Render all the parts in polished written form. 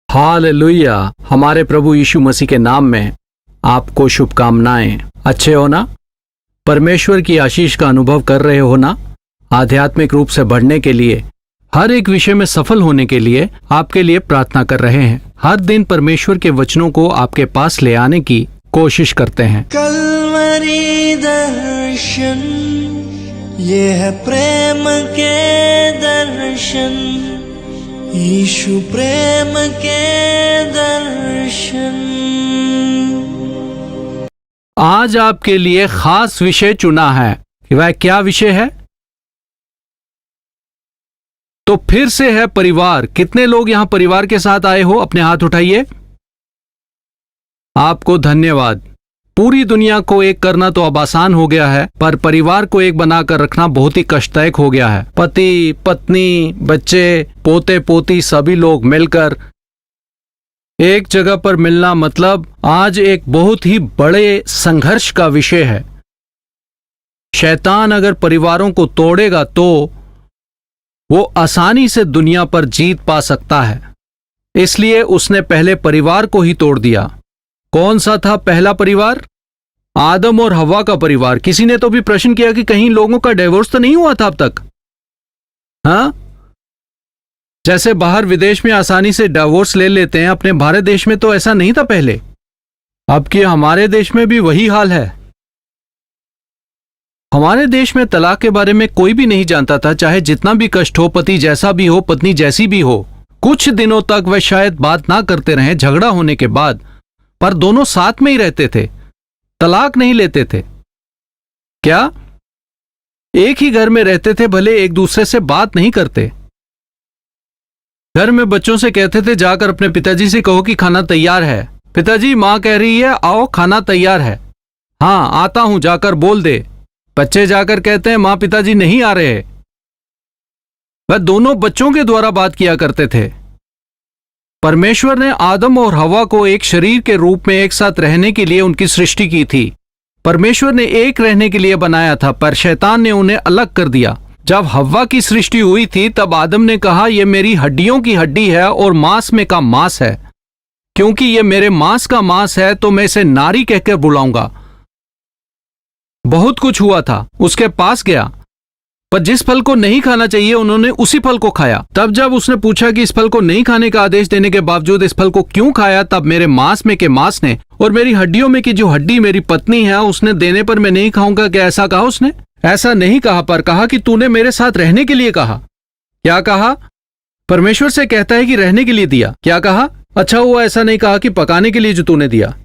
Hallelujah. हमारे प्रभु यीशु मसीह के नाम में आपको शुभकामनाएं। अच्छे हो ना? परमेश्वर की आशीष का अनुभव कर रहे हो ना? आध्यात्मिक रूप से बढ़ने के लिए, हर एक विषय में सफल होने के लिए आपके लिए प्रार्थना कर रहे हैं। हर दिन परमेश्वर के वचनों को आपके पास ले आने की कोशिश करते हैं। कलवरी दर्शन, ये है प्रेम के दर्शन, यीशु प्रेम के दर्शन। आज आपके लिए खास विषय चुना है। वह क्या विषय है? तो फिर से है परिवार। कितने लोग यहां परिवार के साथ आए हो? अपने हाथ उठाइए। आपको धन्यवाद। पूरी दुनिया को एक करना तो अब आसान हो गया है, पर परिवार को एक बनाकर रखना बहुत ही कष्टदायक हो गया है। पति, पत्नी, बच्चे, पोते पोती सभी लोग मिलकर एक जगह पर मिलना मतलब आज एक बहुत ही बड़े संघर्ष का विषय है। शैतान अगर परिवारों को तोड़ेगा तो वो आसानी से दुनिया पर जीत पा सकता है। इसलिए उसने पहले परिवार को ही तोड़ दिया। कौन सा था पहला परिवार? आदम और हव्वा का परिवार। किसी ने तो भी प्रश्न किया कि कहीं लोगों का डिवोर्स तो नहीं हुआ था अब तक? हाँ, जैसे बाहर विदेश में आसानी से डिवोर्स ले लेते हैं, अपने भारत देश में तो ऐसा नहीं था पहले। अब कि हमारे देश में भी वही हाल है। हमारे देश में तलाक के बारे में कोई भी नहीं जानता था, चाहे जितना भी कष्ट हो, पति जैसा भी हो, पत्नी जैसी भी हो। कुछ दिनों तक वे शायद बात ना करते रहें झगड़ा होने के बाद, पर दोनों साथ में ही रहते थे, तलाक नहीं लेते थे। क्या? एक ही घर में रहते थे, भले एक दूसरे से बात नहीं करते। घर में बच्चों से कहते थे जाकर अपने पिताजी से कहो कि खाना तैयार है। पिताजी, माँ कह रही है आओ खाना तैयार है। हाँ आता हूं, जाकर बोल दे। बच्चे जाकर कहते हैं माँ पिताजी नहीं आ रहे। वह दोनों बच्चों के द्वारा बात किया करते थे। परमेश्वर ने आदम और हव्वा को एक शरीर के रूप में एक साथ रहने के लिए उनकी सृष्टि की थी। परमेश्वर ने एक रहने के लिए बनाया था, पर शैतान ने उन्हें अलग कर दिया। जब हव्वा की सृष्टि हुई थी तब आदम ने कहा यह मेरी हड्डियों की हड्डी है और मांस में का मांस है। क्योंकि यह मेरे मांस का मांस है तो मैं इसे नारी कहकर बुलाऊंगा। बहुत कुछ हुआ था, उसके पास गया, पर जिस फल को नहीं खाना चाहिए उन्होंने उसी फल को खाया। तब जब उसने पूछा कि इस फल को नहीं खाने का आदेश देने के बावजूद इस फल को क्यों खाया, तब मेरे मांस में के मांस ने और मेरी हड्डियों में की जो हड्डी मेरी पत्नी है उसने देने पर मैं नहीं खाऊंगा। क्या ऐसा कहा उसने? ऐसा नहीं कहा, पर कहा कि तूने मेरे साथ रहने के लिए कहा। क्या कहा? परमेश्वर से कहता है कि रहने के लिए दिया। क्या कहा? अच्छा हुआ ऐसा नहीं कहा कि पकाने के लिए जो तूने दिया।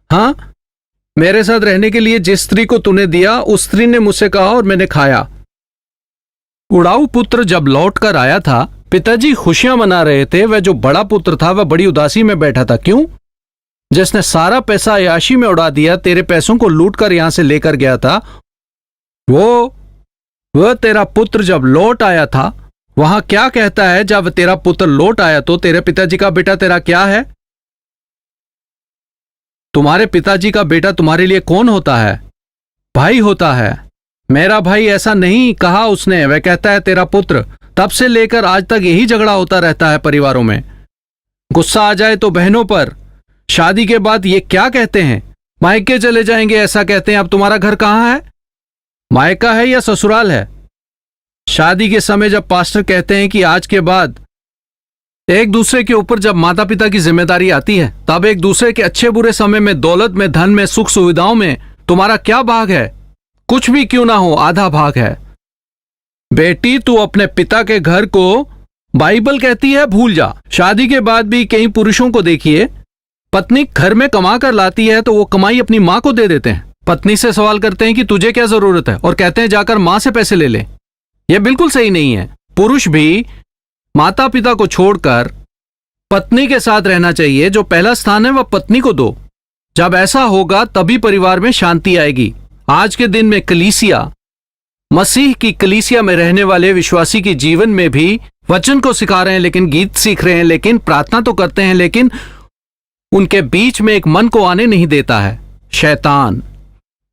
हाँ, मेरे साथ रहने के लिए जिस स्त्री को तूने दिया उस स्त्री ने मुझसे कहा और मैंने खाया। उड़ाऊ पुत्र जब लौट कर आया था, पिताजी खुशियां मना रहे थे। वह जो बड़ा पुत्र था वह बड़ी उदासी में बैठा था। क्यों? जिसने सारा पैसा अय्याशी में उड़ा दिया, तेरे पैसों को लूट कर यहां से लेकर गया था, वह तेरा पुत्र जब लौट आया था। वहां क्या कहता है? जब तेरा पुत्र लौट आया तो तेरे पिताजी का बेटा तेरा क्या है? तुम्हारे पिताजी का बेटा तुम्हारे लिए कौन होता है? भाई होता है। मेरा भाई ऐसा नहीं कहा उसने, वह कहता है तेरा पुत्र। तब से लेकर आज तक यही झगड़ा होता रहता है परिवारों में। गुस्सा आ जाए तो बहनों पर, शादी के बाद ये क्या कहते हैं? मायके चले जाएंगे ऐसा कहते हैं। अब तुम्हारा घर कहाँ है? मायका है या ससुराल है? शादी के समय जब पास्टर कहते हैं कि आज के बाद एक दूसरे के ऊपर जब माता पिता की जिम्मेदारी आती है, तब एक दूसरे के अच्छे बुरे समय में, दौलत में, धन में, सुख सुविधाओं में तुम्हारा क्या भाग है? कुछ भी क्यों ना हो, आधा भाग है। बेटी, तू अपने पिता के घर को बाइबल कहती है भूल जा। शादी के बाद भी कई पुरुषों को देखिए, पत्नी घर में कमा कर लाती है तो वो कमाई अपनी माँ को दे देते हैं। पत्नी से सवाल करते हैं कि तुझे क्या जरूरत है, और कहते हैं जाकर माँ से पैसे ले ले। यह बिल्कुल सही नहीं है। पुरुष भी माता पिता को छोड़कर पत्नी के साथ रहना चाहिए। जो पहला स्थान है वह पत्नी को दो। जब ऐसा होगा तभी परिवार में शांति आएगी। आज के दिन में कलीसिया, मसीह की कलीसिया में रहने वाले विश्वासी के जीवन में भी वचन को सिखा रहे हैं, लेकिन गीत सीख रहे हैं, लेकिन प्रार्थना तो करते हैं, लेकिन उनके बीच में एक मन को आने नहीं देता है शैतान।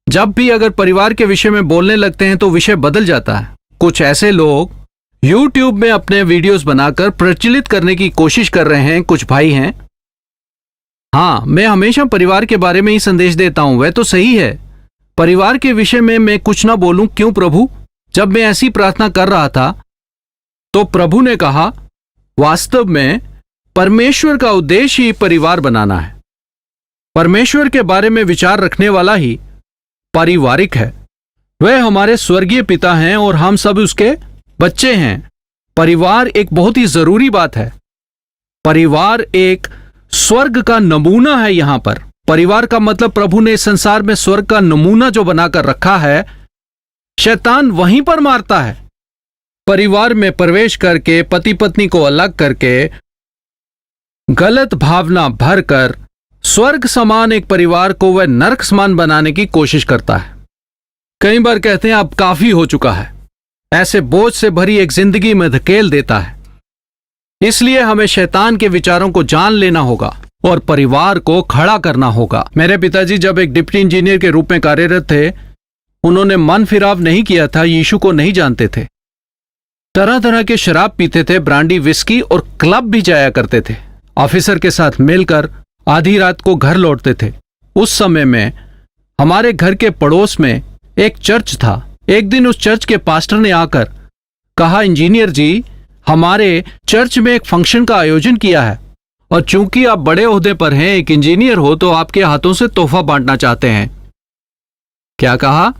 जब भी अगर परिवार के विषय में बोलने लगते हैं तो विषय बदल जाता है। कुछ ऐसे लोग YouTube में अपने वीडियोस बनाकर प्रचलित करने की कोशिश कर रहे हैं। कुछ भाई हैं हाँ, मैं हमेशा परिवार के बारे में ही संदेश देता हूं, वह तो सही है। परिवार के विषय में मैं कुछ ना बोलूं क्यों प्रभु? जब मैं ऐसी प्रार्थना कर रहा था तो प्रभु ने कहा, वास्तव में परमेश्वर का उद्देश्य ही परिवार बनाना है। परमेश्वर के बारे में विचार रखने वाला ही पारिवारिक है। वह हमारे स्वर्गीय पिता हैं और हम सब उसके बच्चे हैं। परिवार एक बहुत ही जरूरी बात है। परिवार एक स्वर्ग का नमूना है। यहां पर परिवार का मतलब प्रभु ने संसार में स्वर्ग का नमूना जो बनाकर रखा है, शैतान वहीं पर मारता है। परिवार में प्रवेश करके पति पत्नी को अलग करके गलत भावना भरकर स्वर्ग समान एक परिवार को वह नरक समान बनाने की कोशिश करता है। कई बार कहते हैं अब काफी हो चुका है, ऐसे बोझ से भरी एक जिंदगी में धकेल देता है। इसलिए हमें शैतान के विचारों को जान लेना होगा और परिवार को खड़ा करना होगा। मेरे पिताजी जब एक डिप्टी इंजीनियर के रूप में कार्यरत थे, उन्होंने मन फिराव नहीं किया था, यीशु को नहीं जानते थे, तरह तरह के शराब पीते थे, ब्रांडी विस्की और क्लब भी जाया करते थे। ऑफिसर के साथ मिलकर आधी रात को घर लौटते थे। उस समय में हमारे घर के पड़ोस में एक चर्च था। एक दिन उस चर्च के पास्टर ने आकर कहा, इंजीनियर जी, हमारे चर्च में एक फंक्शन का आयोजन किया है और चूंकि आप बड़े ओहदे पर हैं, एक इंजीनियर हो, तो आपके हाथों से तोहफा बांटना चाहते हैं। क्या कहा?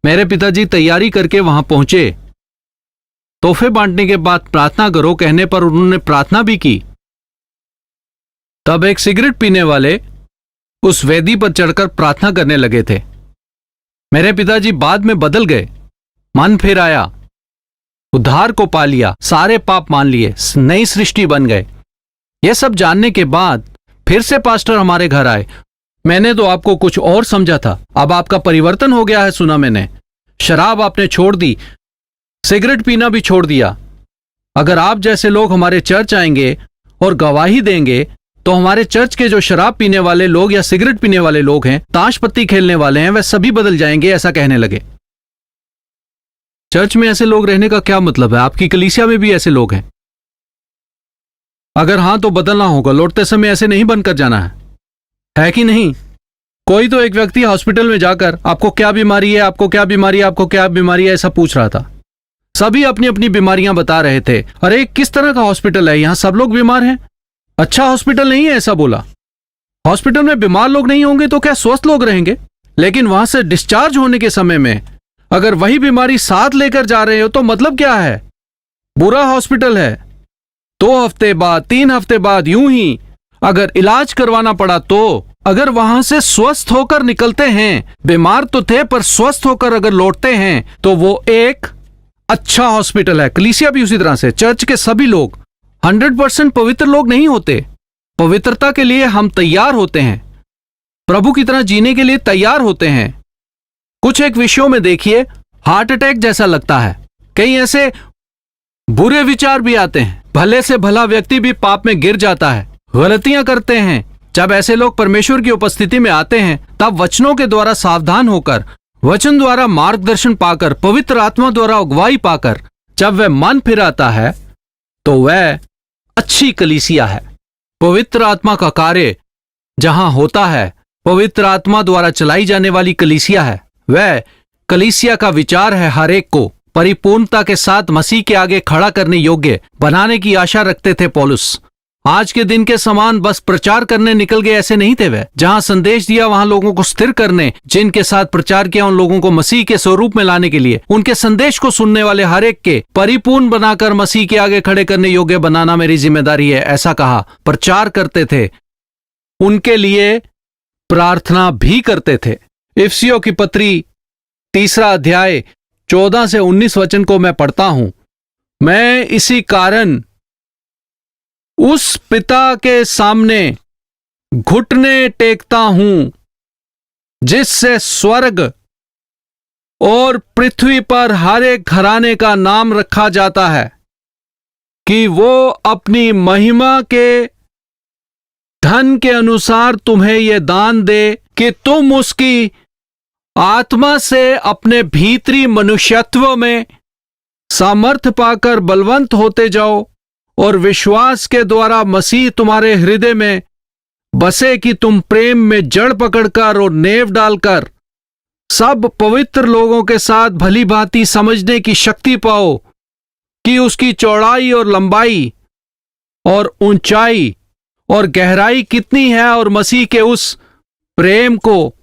मेरे पिताजी तैयारी करके वहां पहुंचे। तोहफे बांटने के बाद प्रार्थना करो कहने पर उन्होंने प्रार्थना भी की। तब एक सिगरेट पीने वाले उस वेदी पर चढ़कर प्रार्थना करने लगे थे। मेरे पिताजी बाद में बदल गए, मन फिर आया, उद्धार को पा लिया, सारे पाप मान लिए, नई सृष्टि बन गए। यह सब जानने के बाद फिर से पास्टर हमारे घर आए। मैंने तो आपको कुछ और समझा था, अब आपका परिवर्तन हो गया है, सुना मैंने। शराब आपने छोड़ दी, सिगरेट पीना भी छोड़ दिया। अगर आप जैसे लोग हमारे चर्च आएंगे और गवाही देंगे तो हमारे चर्च के जो शराब पीने वाले लोग या सिगरेट पीने वाले लोग हैं, ताश पत्ती खेलने वाले हैं, वे सभी बदल जाएंगे, ऐसा कहने लगे। चर्च में ऐसे लोग रहने का क्या मतलब है? आपकी कलीसिया में भी ऐसे लोग हैं? अगर हां तो बदलना होगा, लौटते समय ऐसे नहीं बनकर जाना है कि नहीं? कोई तो एक व्यक्ति हॉस्पिटल में जाकर आपको क्या बीमारी है, आपको क्या बीमारी है, आपको क्या बीमारी है, ऐसा पूछ रहा था। सभी अपनी अपनी बीमारियां बता रहे थे। अरे किस तरह का हॉस्पिटल है, यहां सब लोग बीमार हैं, अच्छा हॉस्पिटल नहीं है, ऐसा बोला। हॉस्पिटल में बीमार लोग नहीं होंगे तो क्या स्वस्थ लोग रहेंगे? लेकिन वहां से डिस्चार्ज होने के समय में अगर वही बीमारी साथ लेकर जा रहे हो तो मतलब क्या है? बुरा हॉस्पिटल है। 2 हफ्ते बाद, 3 हफ्ते बाद यूं ही अगर इलाज करवाना पड़ा तो अगर वहां से स्वस्थ होकर निकलते हैं, बीमार तो थे पर स्वस्थ होकर अगर लौटते हैं तो वो एक अच्छा हॉस्पिटल है। कलीसिया भी उसी तरह से, चर्च के सभी लोग 100% पवित्र लोग नहीं होते। पवित्रता के लिए हम तैयार होते हैं, प्रभु की तरह जीने के लिए तैयार होते हैं। कुछ एक विषयों में देखिए, हार्ट अटैक जैसा लगता है। कई ऐसे बुरे विचार भी आते हैं, भले से भला व्यक्ति भी पाप में गिर जाता है, गलतियां करते हैं। जब ऐसे लोग परमेश्वर की उपस्थिति में आते हैं तब वचनों के द्वारा सावधान होकर, वचन द्वारा मार्गदर्शन पाकर, पवित्र आत्मा द्वारा अगुवाई पाकर जब वह मन फिराता है तो वह अच्छी कलीसिया है। पवित्र आत्मा का कार्य जहां होता है, पवित्र आत्मा द्वारा चलाई जाने वाली कलीसिया है। वह कलीसिया का विचार है हर एक को परिपूर्णता के साथ मसीह के आगे खड़ा करने योग्य बनाने की आशा रखते थे पौलुस। आज के दिन के समान बस प्रचार करने निकल गए ऐसे नहीं थे वह। जहां संदेश दिया वहां लोगों को स्थिर करने, जिनके साथ प्रचार किया उन लोगों को मसीह के स्वरूप में लाने के लिए, उनके संदेश को सुनने वाले हर एक के परिपूर्ण बनाकर मसीह के आगे खड़े करने योग्य बनाना मेरी जिम्मेदारी है, ऐसा कहा। प्रचार करते थे, उनके लिए प्रार्थना भी करते थे। इफिसियों की पत्री 3 अध्याय 14 से 19 वचन को मैं पढ़ता हूं। मैं इसी कारण उस पिता के सामने घुटने टेकता हूं जिससे स्वर्ग और पृथ्वी पर हर एक घराने का नाम रखा जाता है, कि वो अपनी महिमा के धन के अनुसार तुम्हें यह दान दे कि तुम उसकी आत्मा से अपने भीतरी मनुष्यत्व में सामर्थ्य पाकर बलवंत होते जाओ और विश्वास के द्वारा मसीह तुम्हारे हृदय में बसे कि तुम प्रेम में जड़ पकड़कर और नेव डालकर सब पवित्र लोगों के साथ भली भांति समझने की शक्ति पाओ कि उसकी चौड़ाई और लंबाई और ऊंचाई और गहराई कितनी है, और मसीह के उस प्रेम को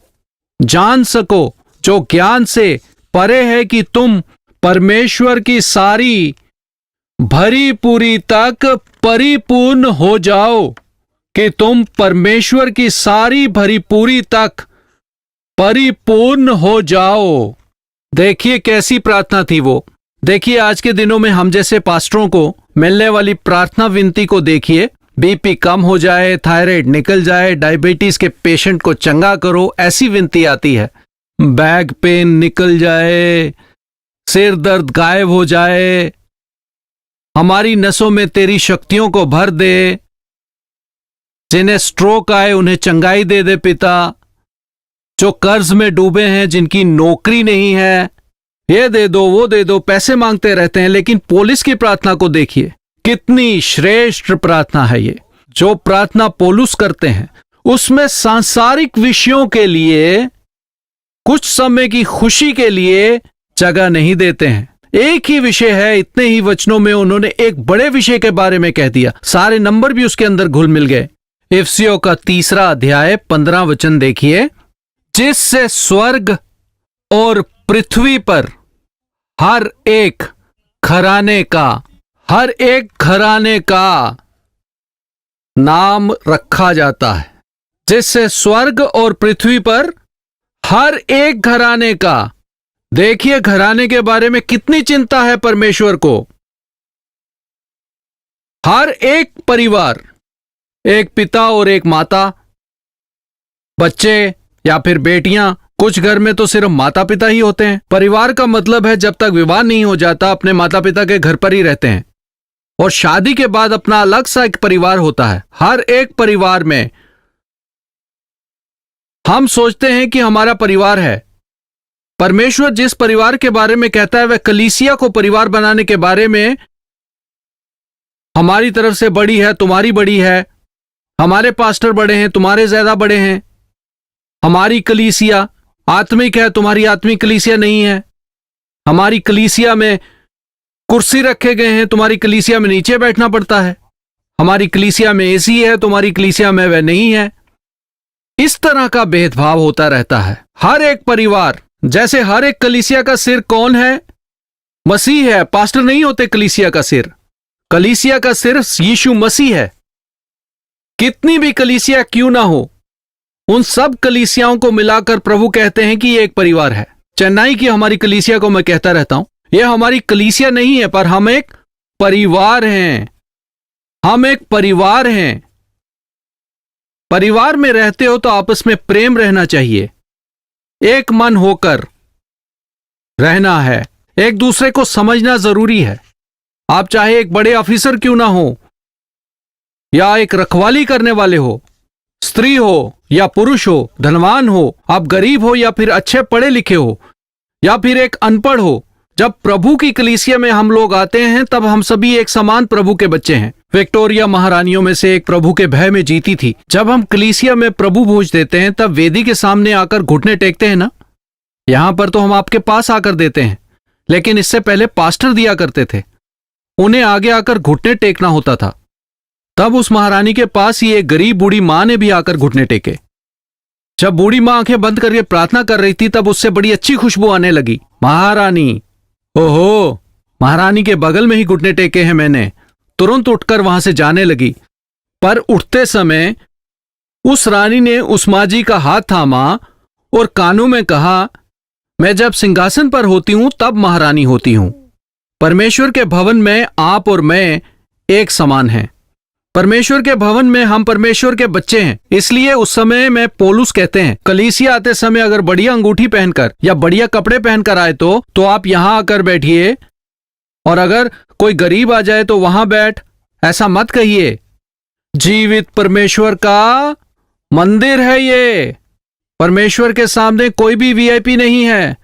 जान सको जो ज्ञान से परे है, कि तुम परमेश्वर की सारी भरी पूरी तक परिपूर्ण हो जाओ, कि तुम परमेश्वर की सारी भरी पूरी तक परिपूर्ण हो जाओ। देखिए कैसी प्रार्थना थी वो। देखिए आज के दिनों में हम जैसे पास्टरों को मिलने वाली प्रार्थना विनती को देखिए। बीपी कम हो जाए, थायराइड निकल जाए, डायबिटीज के पेशेंट को चंगा करो, ऐसी विनती आती है। बैक पेन निकल जाए, सिर दर्द गायब हो जाए, हमारी नसों में तेरी शक्तियों को भर दे, जिन्हें स्ट्रोक आए उन्हें चंगाई दे दे पिता, जो कर्ज में डूबे हैं, जिनकी नौकरी नहीं है, ये दे दो वो दे दो, पैसे मांगते रहते हैं। लेकिन पौलुस की प्रार्थना को देखिए, कितनी श्रेष्ठ प्रार्थना है ये। जो प्रार्थना पौलुस करते हैं उसमें सांसारिक विषयों के लिए, कुछ समय की खुशी के लिए जगह नहीं देते हैं। एक ही विषय है, इतने ही वचनों में उन्होंने एक बड़े विषय के बारे में कह दिया, सारे नंबर भी उसके अंदर घुल मिल गए। इफिसियों का 3 अध्याय 15 वचन देखिए, जिससे स्वर्ग और पृथ्वी पर हर एक घराने का नाम रखा जाता है। जिससे स्वर्ग और पृथ्वी पर हर एक घराने का। देखिए घराने के बारे में कितनी चिंता है परमेश्वर को। हर एक परिवार, एक पिता और एक माता, बच्चे या फिर बेटियां, कुछ घर में तो सिर्फ माता पिता ही होते हैं। परिवार का मतलब है जब तक विवाह नहीं हो जाता अपने माता पिता के घर पर ही रहते हैं, और शादी के बाद अपना अलग सा एक परिवार होता है। हर एक परिवार में हम सोचते हैं कि हमारा परिवार है। परमेश्वर जिस परिवार के बारे में कहता है वह कलीसिया को परिवार बनाने के बारे में हमारी तरफ से बड़ी है, तुम्हारी बड़ी है, हमारे पास्टर बड़े हैं, तुम्हारे ज्यादा बड़े हैं, हमारी कलीसिया आत्मिक है, तुम्हारी आत्मिक कलीसिया नहीं है, हमारी कलीसिया में कुर्सी रखे गए हैं, तुम्हारी कलीसिया में नीचे बैठना पड़ता है, हमारी कलीसिया में एसी है, तुम्हारी कलीसिया में वह नहीं है। इस तरह का भेदभाव होता रहता है। हर एक परिवार, जैसे हर एक कलीसिया का सिर कौन है? मसीह है। पास्टर नहीं होते कलीसिया का सिर। कलीसिया का सिर यीशु मसीह है। कितनी भी कलीसिया क्यों ना हो, उन सब कलीसियाओं को मिलाकर प्रभु कहते हैं कि ये एक परिवार है। चेन्नई की हमारी कलीसिया को मैं कहता रहता हूं, यह हमारी कलीसिया नहीं है, पर हम एक परिवार हैं। हम एक परिवार हैं। परिवार में रहते हो तो आपस में प्रेम रहना चाहिए, एक मन होकर रहना है, एक दूसरे को समझना जरूरी है। आप चाहे एक बड़े ऑफिसर क्यों ना हो, या एक रखवाली करने वाले हो, स्त्री हो या पुरुष हो, धनवान हो, आप गरीब हो या फिर अच्छे पढ़े लिखे हो, या फिर एक अनपढ़ हो, जब प्रभु की कलीसिया में हम लोग आते हैं तब हम सभी एक समान प्रभु के बच्चे हैं। विक्टोरिया महारानियों में से एक प्रभु के भय में जीती थी। जब हम कलीसिया में प्रभु भोज देते हैं तब वेदी के सामने आकर घुटने टेकते हैं ना। यहां पर तो हम आपके पास आकर देते हैं, लेकिन इससे पहले पास्टर दिया करते थे, उन्हें आगे आकर घुटने टेकना होता था। तब उस महारानी के पास ही एक गरीब बूढ़ी मां ने भी आकर घुटने टेके। जब बूढ़ी मां आंखें बंद करके प्रार्थना कर रही थी तब उससे बड़ी अच्छी खुशबू आने लगी। महारानी, ओहो, महारानी के बगल में ही घुटने टेके हैं मैंने। तुरंत उठकर वहां से जाने लगी, पर उठते समय उस रानी ने उस मां जी का हाथ थामा और कानों में कहा, मैं जब सिंहासन पर होती हूं तब महारानी होती हूं। परमेश्वर के भवन में आप और मैं एक समान हैं। परमेश्वर के भवन में हम परमेश्वर के बच्चे हैं। इसलिए उस समय में पौलुस कहते हैं, कलीसिया आते समय अगर बढ़िया अंगूठी पहनकर या बढ़िया कपड़े पहनकर आए तो आप यहां आकर बैठिए, और अगर कोई गरीब आ जाए तो वहां बैठ, ऐसा मत कहिए। जीवित परमेश्वर का मंदिर है ये। परमेश्वर के सामने कोई भी वीआईपी नहीं है।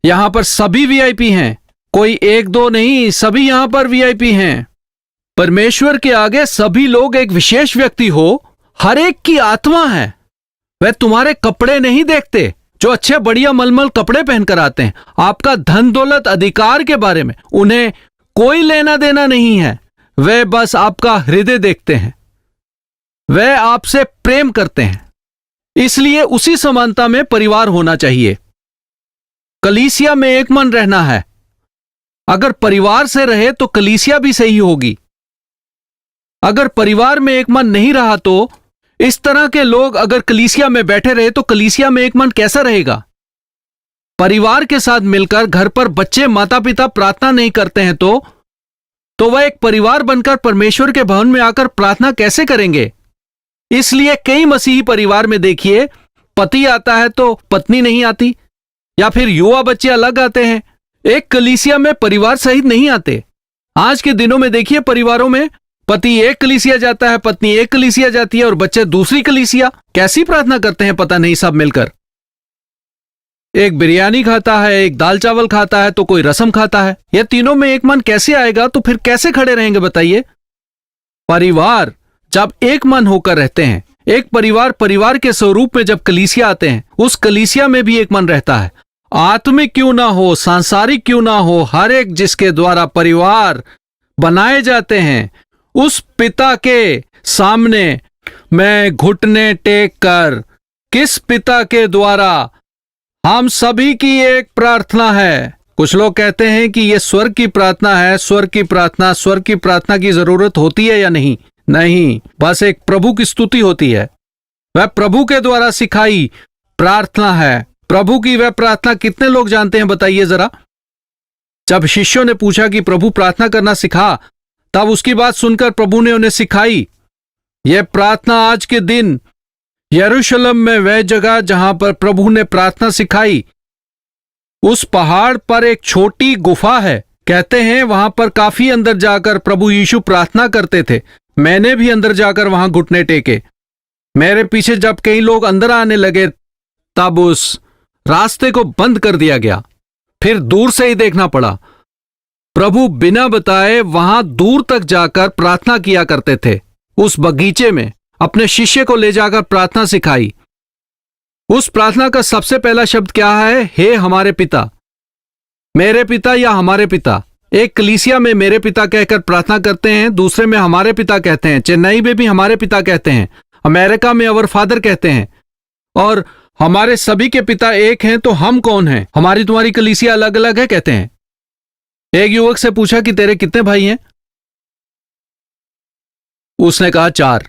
यहां पर सभी वीआईपी हैं, कोई एक दो नहीं, सभी यहां पर वीआईपी हैं। परमेश्वर के आगे सभी लोग एक विशेष व्यक्ति हो, हर एक की आत्मा है। वह तुम्हारे कपड़े नहीं देखते जो अच्छे बढ़िया मलमल कपड़े पहनकर आते हैं। आपका धन दौलत अधिकार के बारे में उन्हें कोई लेना देना नहीं है। वे बस आपका हृदय देखते हैं। वे आपसे प्रेम करते हैं। इसलिए उसी समानता में परिवार होना चाहिए। कलीसिया में एक मन रहना है। अगर परिवार से रहे तो कलीसिया भी सही होगी। अगर परिवार में एक मन नहीं रहा तो इस तरह के लोग अगर कलीसिया में बैठे रहे तो कलीसिया में एक मन कैसा रहेगा? परिवार के साथ मिलकर घर पर बच्चे माता पिता प्रार्थना नहीं करते हैं तो वह एक परिवार बनकर परमेश्वर के भवन में आकर प्रार्थना कैसे करेंगे? इसलिए कई मसीही परिवार में देखिए, पति आता है तो पत्नी नहीं आती, या फिर युवा बच्चे अलग आते हैं। एक कलीसिया में परिवार सहित नहीं आते। आज के दिनों में देखिए, परिवारों में पति एक कलीसिया जाता है, पत्नी एक कलीसिया जाती है और बच्चे दूसरी कलीसिया। कैसी प्रार्थना करते हैं पता नहीं सब मिलकर। एक बिरयानी खाता है, एक दाल चावल खाता है, तो कोई रसम खाता है। यह तीनों में एक मन कैसे आएगा? तो फिर कैसे खड़े रहेंगे बताइए? परिवार जब एक मन होकर रहते हैं, एक परिवार के स्वरूप में जब कलीसिया आते हैं, उस कलीसिया में भी एक मन रहता है। आत्मिक क्यों ना हो, सांसारिक क्यों ना हो, हर एक जिसके द्वारा परिवार बनाए जाते हैं, उस पिता के सामने मैं घुटने टेक कर, किस पिता के द्वारा हम सभी की एक प्रार्थना है। कुछ लोग कहते हैं कि यह स्वर्ग की प्रार्थना है। स्वर्ग की प्रार्थना की जरूरत होती है या नहीं? नहीं, बस एक प्रभु की स्तुति होती है। वह प्रभु के द्वारा सिखाई प्रार्थना है। प्रभु की वह प्रार्थना कितने लोग जानते हैं बताइए जरा? जब शिष्यों ने पूछा कि प्रभु प्रार्थना करना सिखा, तब उसकी बात सुनकर प्रभु ने उन्हें सिखाई। यह प्रार्थना आज के दिन यरूशलेम में वह जगह जहां पर प्रभु ने प्रार्थना सिखाई, उस पहाड़ पर एक छोटी गुफा है। कहते हैं वहां पर काफी अंदर जाकर प्रभु यीशु प्रार्थना करते थे। मैंने भी अंदर जाकर वहां घुटने टेके। मेरे पीछे जब कई लोग अंदर आने लगे तब उस रास्ते को बंद कर दिया गया। फिर दूर से ही देखना पड़ा। प्रभु बिना बताए वहां दूर तक जाकर प्रार्थना किया करते थे। उस बगीचे में अपने शिष्य को ले जाकर प्रार्थना सिखाई। उस प्रार्थना का सबसे पहला शब्द क्या है? हे हमारे पिता। मेरे पिता या हमारे पिता। एक कलीसिया में मेरे पिता कहकर प्रार्थना करते हैं, दूसरे में हमारे पिता कहते हैं, चेन्नई में भी हमारे पिता कहते हैं, अमेरिका में अवर फादर कहते हैं। और हमारे सभी के पिता एक हैं, तो हम कौन हैं? हमारी तुम्हारी कलीसिया अलग अलग है कहते हैं। एक युवक से पूछा कि तेरे कितने भाई हैं? उसने कहा 4।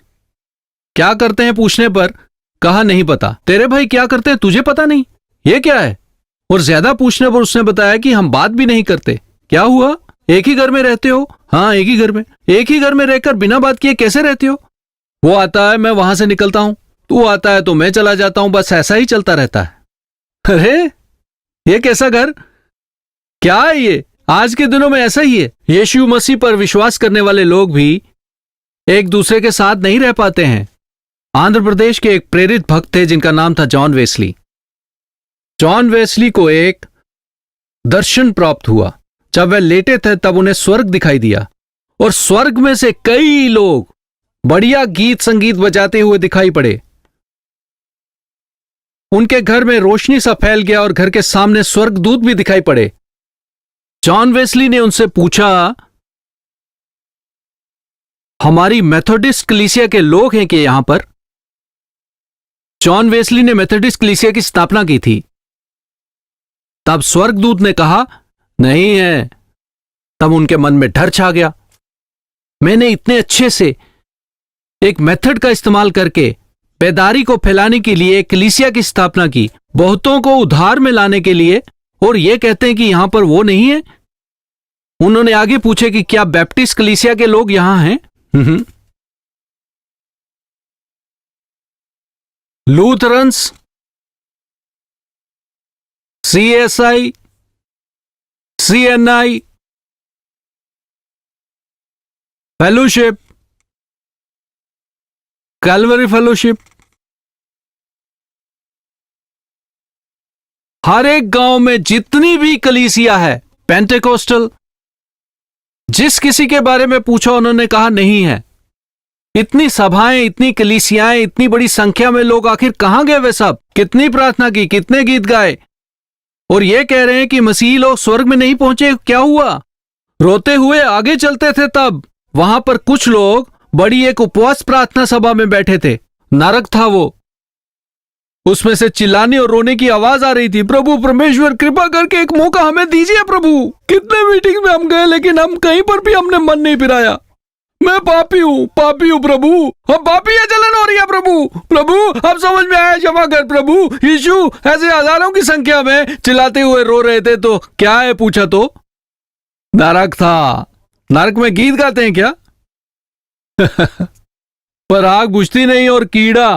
क्या करते हैं पूछने पर कहा नहीं पता। तेरे भाई क्या करते हैं तुझे पता नहीं? ये क्या है? और ज्यादा पूछने पर उसने बताया कि हम बात भी नहीं करते। क्या हुआ? एक ही घर में रहते हो? हाँ, एक ही घर में। एक ही घर में रहकर बिना बात किए कैसे रहते हो? वो आता है, मैं वहां से निकलता हूं, तू आता है तो मैं चला जाता हूं, बस ऐसा ही चलता रहता है। अरे ये कैसा घर? क्या है ये? आज के दिनों में ऐसा ही है। यीशु मसीह पर विश्वास करने वाले लोग भी एक दूसरे के साथ नहीं रह पाते हैं। आंध्र प्रदेश के एक प्रेरित भक्त थे जिनका नाम था जॉन वेस्ली। जॉन वेस्ली को एक दर्शन प्राप्त हुआ। जब वे लेटे थे तब उन्हें स्वर्ग दिखाई दिया और स्वर्ग में से कई लोग बढ़िया गीत संगीत बजाते हुए दिखाई पड़े। उनके घर में रोशनी सा फैल गया और घर के सामने स्वर्गदूत भी दिखाई पड़े। जॉन वेस्ली ने उनसे पूछा, हमारी मेथोडिस्ट कलीसिया के लोग हैं कि यहां पर? जॉन वेस्ली ने मेथोडिस्ट कलीसिया की स्थापना की थी। तब स्वर्गदूत ने कहा नहीं है। तब उनके मन में डर छा गया। मैंने इतने अच्छे से एक मेथड का इस्तेमाल करके बेदारी को फैलाने के लिए एक कलीसिया की स्थापना की, बहुतों को उद्धार में लाने के लिए, और ये कहते हैं कि यहां पर वो नहीं है। उन्होंने आगे पूछे कि क्या बैप्टिस्ट कलीसिया के लोग यहां हैं? Lutherans, CSI, CNI, fellowship, Calvary fellowship, हर एक गांव में जितनी भी कलीसिया है, पेंटेकोस्टल, जिस किसी के बारे में पूछा उन्होंने कहा नहीं है। इतनी सभाएं, इतनी कलीसियाएं, इतनी बड़ी संख्या में लोग आखिर कहां गए वे सब? कितनी प्रार्थना की, कितने गीत गाए, और ये कह रहे हैं कि मसीही लोग स्वर्ग में नहीं पहुंचे। क्या हुआ? रोते हुए आगे चलते थे। तब वहां पर कुछ लोग बड़ी एक उपवास प्रार्थना सभा में बैठे थे। नरक था वो। उसमें से चिल्लाने और रोने की आवाज आ रही थी, प्रभु परमेश्वर कृपा करके एक मौका हमें दीजिए प्रभु। कितने मीटिंग में हम गए लेकिन हम कहीं पर भी हमने मन नहीं फिराया। मैं पापी हूँ प्रभु, हम पापी है, जलन हो रही है प्रभु अब समझ में आया, क्षमा कर प्रभु। यीशु ऐसे हजारों की संख्या में चिल्लाते हुए रो रहे थे। तो क्या है पूछा तो नरक था। नरक में गीत गाते हैं क्या? पर आग बुझती नहीं, और कीड़ा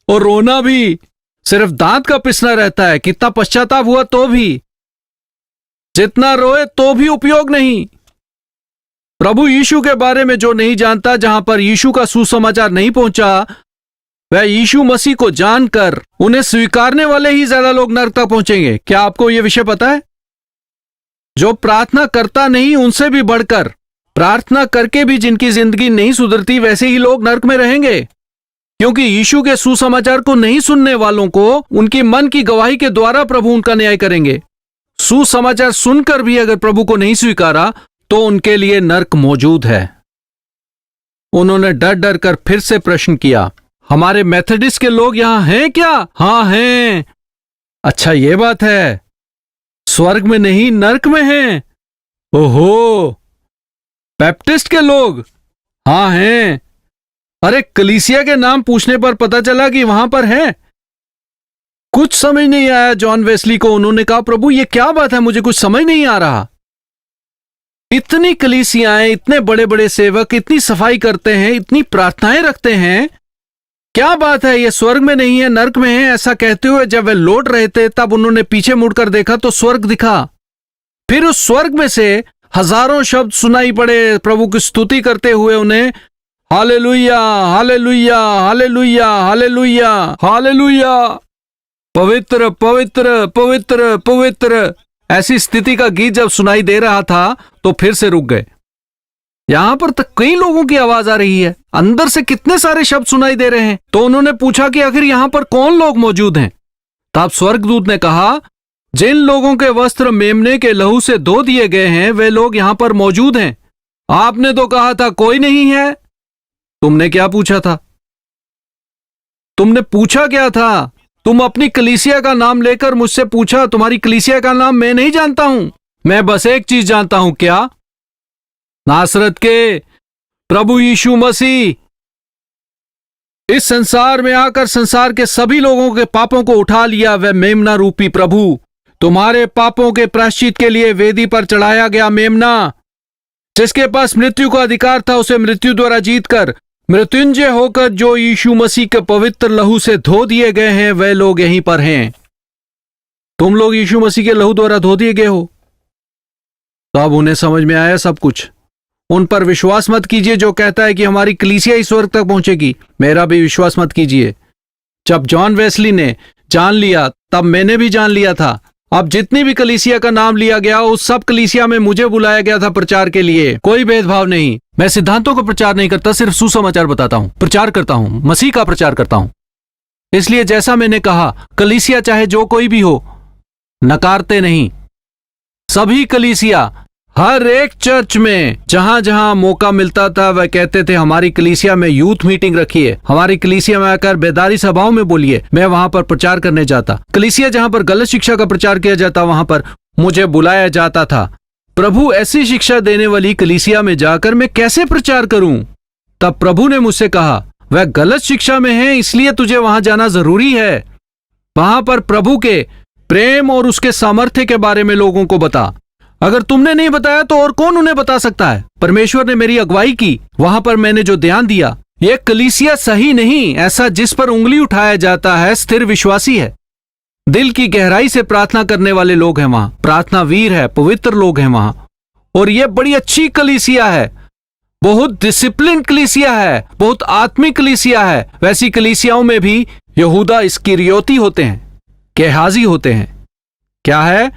और रोना भी सिर्फ दांत का पिसना रहता है। कितना पश्चाताप हुआ तो भी, जितना रोए तो भी उपयोग नहीं। प्रभु यीशु के बारे में जो नहीं जानता, जहां पर यीशु का सुसमाचार नहीं पहुंचा, वह यीशु मसीह को जानकर उन्हें स्वीकारने वाले ही ज्यादा लोग नरक तक पहुंचेंगे। क्या आपको यह विषय पता है? जो प्रार्थना करता नहीं, उनसे भी बढ़कर प्रार्थना करके भी जिनकी जिंदगी नहीं सुधरती, वैसे ही लोग नरक में रहेंगे। क्योंकि यीशु के सुसमाचार को नहीं सुनने वालों को उनकी मन की गवाही के द्वारा प्रभु उनका न्याय करेंगे। सुसमाचार सुनकर भी अगर प्रभु को नहीं स्वीकारा तो उनके लिए नरक मौजूद है। उन्होंने डर डर कर फिर से प्रश्न किया, हमारे मेथोडिस्ट के लोग यहां हैं क्या? हाँ हैं। अच्छा, ये बात है। स्वर्ग में नहीं, नरक में हैं। ओहो। बैप्टिस्ट के लोग? हाँ हैं। अरे, कलीसिया के नाम पूछने पर पता चला कि वहां पर है। कुछ समझ नहीं आया जॉन वेस्ली को। उन्होंने कहा, प्रभु ये क्या बात है, मुझे कुछ समझ नहीं आ रहा। इतनी कलीसियाएं, इतने बड़े बड़े सेवक इतनी सफाई करते हैं, इतनी प्रार्थनाएं रखते हैं, क्या बात है, ये स्वर्ग में नहीं है नरक में है? ऐसा कहते हुए जब वे लौट रहे थे तब उन्होंने पीछे मुड़कर देखा तो स्वर्ग दिखा। फिर उस स्वर्ग में से हजारों शब्द सुनाई पड़े प्रभु की स्तुति करते हुए उन्हें, hallelujah hallelujah hallelujah hallelujah hallelujah, पवित्र पवित्र पवित्र पवित्र। ऐसी स्थिति का गीत जब सुनाई दे रहा था तो फिर से रुक गए। यहां पर तक कई लोगों की आवाज आ रही है, अंदर से कितने सारे शब्द सुनाई दे रहे हैं। तो उन्होंने पूछा कि आखिर यहां पर कौन लोग मौजूद हैं? तब स्वर्गदूत ने कहा, जिन लोगों के वस्त्र मेमने के लहू से धो दिए गए हैं वे लोग यहां पर मौजूद हैं। आपने तो कहा था कोई नहीं है। तुमने क्या पूछा था? तुमने पूछा क्या था? तुम अपनी कलीसिया का नाम लेकर मुझसे पूछा। तुम्हारी कलीसिया का नाम मैं नहीं जानता हूं। मैं बस एक चीज जानता हूं। क्या? नासरत के प्रभु यीशु मसीह इस संसार में आकर संसार के सभी लोगों के पापों को उठा लिया। वह मेमना रूपी प्रभु, तुम्हारे पापों के प्रायश्चित के लिए वेदी पर चढ़ाया गया मेमना, जिसके पास मृत्यु का अधिकार था, उसे मृत्यु द्वारा जीतकर मृत्युंजय होकर जो यीशु मसीह के पवित्र लहू से धो दिए गए हैं, वे लोग यहीं पर हैं। तुम लोग यीशु मसीह के लहू द्वारा धो दिए गए हो। तो अब उन्हें समझ में आया सब कुछ। उन पर विश्वास मत कीजिए जो कहता है कि हमारी कलीसिया ही स्वर्ग तक पहुंचेगी। मेरा भी विश्वास मत कीजिए। जब जॉन वेस्ली ने जान लिया तब मैंने भी जान लिया था। अब जितनी भी कलीसिया का नाम लिया गया, उस सब कलीसिया में मुझे बुलाया गया था प्रचार के लिए। कोई भेदभाव नहीं। मैं सिद्धांतों का प्रचार नहीं करता, सिर्फ सुसमाचार बताता हूं, प्रचार करता हूं, मसीह का प्रचार करता हूं। इसलिए जैसा मैंने कहा, कलीसिया चाहे जो कोई भी हो, नकारते नहीं। सभी कलीसिया, हर एक चर्च में जहां जहां मौका मिलता था वह कहते थे हमारी कलीसिया में यूथ मीटिंग रखिए, हमारी कलीसिया में आकर बेदारी सभाओं में बोलिए। मैं वहां पर प्रचार करने जाता। कलीसिया जहां पर गलत शिक्षा का प्रचार किया जाता वहां पर मुझे बुलाया जाता था। प्रभु ऐसी शिक्षा देने वाली कलीसिया में जाकर मैं कैसे प्रचार करूं? तब प्रभु ने मुझसे कहा, वह गलत शिक्षा में है, इसलिए तुझे वहां जाना जरूरी है। वहां पर प्रभु के प्रेम और उसके सामर्थ्य के बारे में लोगों को बता। अगर तुमने नहीं बताया तो और कौन उन्हें बता सकता है? परमेश्वर ने मेरी अगुवाई की। वहां पर मैंने जो ध्यान दिया, यह कलीसिया सही नहीं, ऐसा जिस पर उंगली उठाया जाता है, स्थिर विश्वासी है, दिल की गहराई से प्रार्थना करने वाले लोग हैं वहां, प्रार्थना वीर है, पवित्र लोग हैं वहां। और यह बड़ी अच्छी कलीसिया है, बहुत डिसिप्लिन कलीसिया है, बहुत आत्मिक कलीसिया है। वैसी कलीसियाओं में भी यहूदा इस्करियोती होते हैं, गेहाजी होते हैं। क्या है?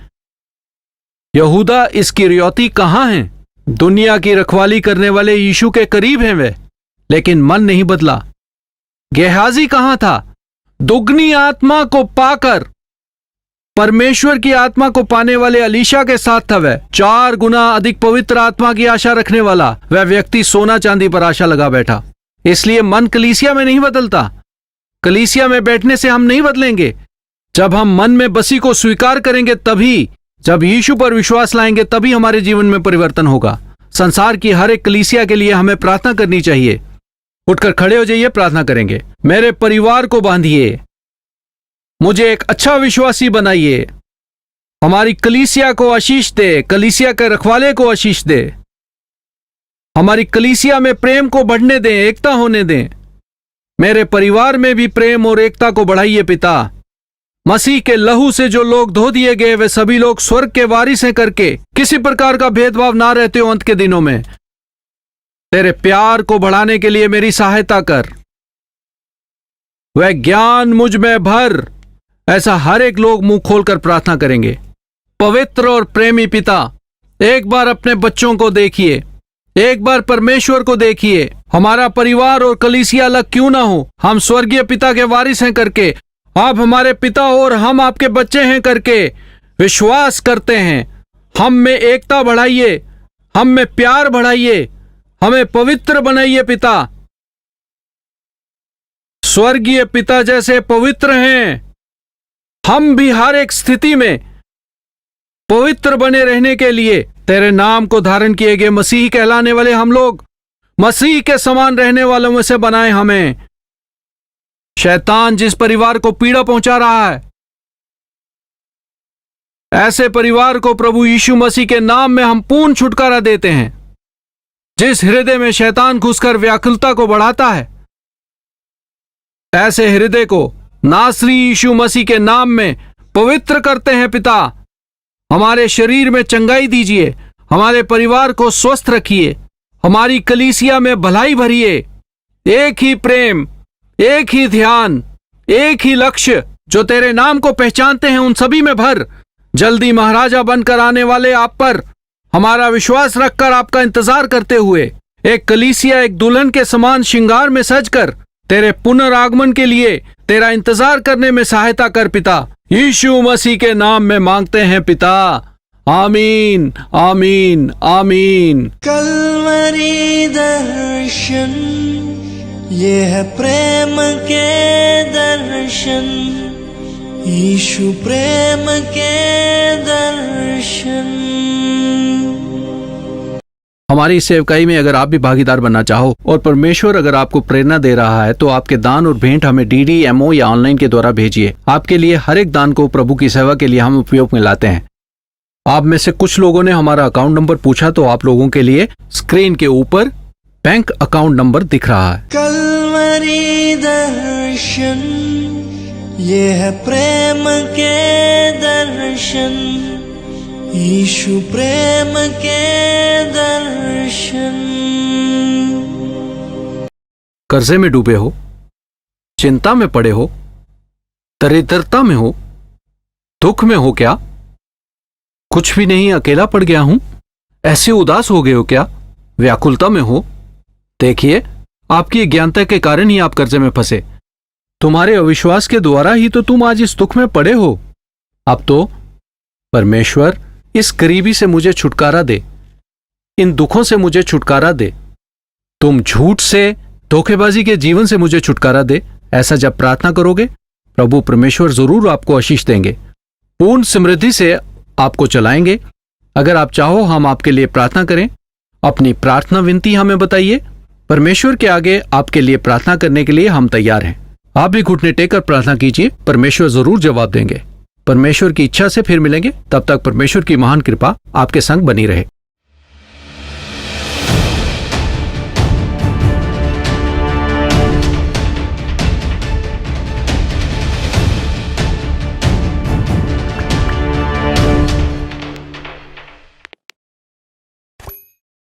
यहूदा इस्करियोती कहां हैं? दुनिया की रखवाली करने वाले यीशु के करीब हैं वे, लेकिन मन नहीं बदला। गेहाजी कहां था? दुगनी आत्मा को पाकर परमेश्वर की आत्मा को पाने वाले अलीशा के साथ था। वह 4 गुना अधिक पवित्र आत्मा की आशा रखने वाला वह व्यक्ति सोना चांदी पर आशा लगा बैठा। इसलिए मन कलीसिया में नहीं बदलता। कलीसिया में बैठने से हम नहीं बदलेंगे। जब हम मन में बसी को स्वीकार करेंगे तभी, जब यीशु पर विश्वास लाएंगे तभी हमारे जीवन में परिवर्तन होगा। संसार की हर एक कलीसिया के लिए हमें प्रार्थना करनी चाहिए। उठकर खड़े हो जाइए, प्रार्थना करेंगे। मेरे परिवार को बांधिए, मुझे एक अच्छा विश्वासी बनाइए। हमारी कलीसिया को आशीष दे, कलीसिया के रखवाले को आशीष दे। हमारी कलीसिया में प्रेम को बढ़ने दें, एकता होने दें। मेरे परिवार में भी प्रेम और एकता को बढ़ाइए पिता। मसीह के लहू से जो लोग धो दिए गए वे सभी लोग स्वर्ग के वारिस हैं करके किसी प्रकार का भेदभाव ना रहते हो अंत के दिनों में। तेरे प्यार को बढ़ाने के लिए मेरी सहायता कर। वह ज्ञान मुझ में भर। ऐसा हर एक लोग मुंह खोलकर प्रार्थना करेंगे। पवित्र और प्रेमी पिता, एक बार अपने बच्चों को देखिए, एक बार परमेश्वर को देखिए। हमारा परिवार और कलीसिया अलग क्यों ना हो, हम स्वर्गीय पिता के वारिस हैं करके, आप हमारे पिता और हम आपके बच्चे हैं करके विश्वास करते हैं। हम में एकता बढ़ाइए, हम में प्यार बढ़ाइए, हमें पवित्र बनाइए पिता। स्वर्गीय पिता जैसे पवित्र हैं, हम भी हर एक स्थिति में पवित्र बने रहने के लिए तेरे नाम को धारण किए गए मसीही कहलाने वाले हम लोग मसीह के समान रहने वालों में से बनाए हमें। शैतान जिस परिवार को पीड़ा पहुंचा रहा है, ऐसे परिवार को प्रभु यीशु मसीह के नाम में हम पूर्ण छुटकारा देते हैं। जिस हृदय में शैतान घुसकर व्याकुलता को बढ़ाता है, ऐसे हृदय को नासरी यीशु मसीह के नाम में पवित्र करते हैं पिता। हमारे शरीर में चंगाई दीजिए, हमारे परिवार को स्वस्थ रखिए, हमारी कलीसिया में भलाई भरिए। एक ही प्रेम, एक ही ध्यान, एक ही लक्ष्य जो तेरे नाम को पहचानते हैं उन सभी में भर। जल्दी महाराजा बनकर आने वाले आप पर हमारा विश्वास रखकर आपका इंतजार करते हुए एक कलीसिया एक दुल्हन के समान श्रृंगार में सजकर तेरे पुनरागमन के लिए तेरा इंतजार करने में सहायता कर पिता। यीशु मसीह के नाम में मांगते हैं पिता, आमीन आमीन आमीन। कलवरी दर्शन, ये है प्रेम के दर्शन, यीशु प्रेम के दर्शन। हमारी सेवकाई में अगर आप भी भागीदार बनना चाहो और परमेश्वर अगर आपको प्रेरणा दे रहा है तो आपके दान और भेंट हमें DDMO या ऑनलाइन के द्वारा भेजिए। आपके लिए हर एक दान को प्रभु की सेवा के लिए हम उपयोग में लाते हैं। आप में से कुछ लोगों ने हमारा अकाउंट नंबर पूछा तो आप लोगों के लिए स्क्रीन के ऊपर बैंक अकाउंट नंबर दिख रहा है। कलवरी दर्शन, ये है प्रेम के दर्शन, यीशु प्रेम के दर्शन। कर्जे में डूबे हो, चिंता में पड़े हो, दरिद्रता में हो, दुख में हो क्या? कुछ भी नहीं, अकेला पड़ गया हूं, ऐसे उदास हो गए हो क्या? व्याकुलता में हो? देखिए, आपकी अज्ञानता के कारण ही आप कर्जे में फंसे। तुम्हारे अविश्वास के द्वारा ही तो तुम आज इस दुख में पड़े हो। अब तो परमेश्वर इस गरीबी से मुझे छुटकारा दे, इन दुखों से मुझे छुटकारा दे, तुम झूठ से, धोखेबाजी के जीवन से मुझे छुटकारा दे। ऐसा जब प्रार्थना करोगे प्रभु परमेश्वर जरूर आपको आशीष देंगे, पूर्ण समृद्धि से आपको चलाएंगे। अगर आप चाहो हम आपके लिए प्रार्थना करें, अपनी प्रार्थना विनती हमें बताइए। परमेश्वर के आगे आपके लिए प्रार्थना करने के लिए हम तैयार हैं। आप भी घुटने टेक कर प्रार्थना कीजिए, परमेश्वर जरूर जवाब देंगे। परमेश्वर की इच्छा से फिर मिलेंगे, तब तक परमेश्वर की महान कृपा आपके संग बनी रहे।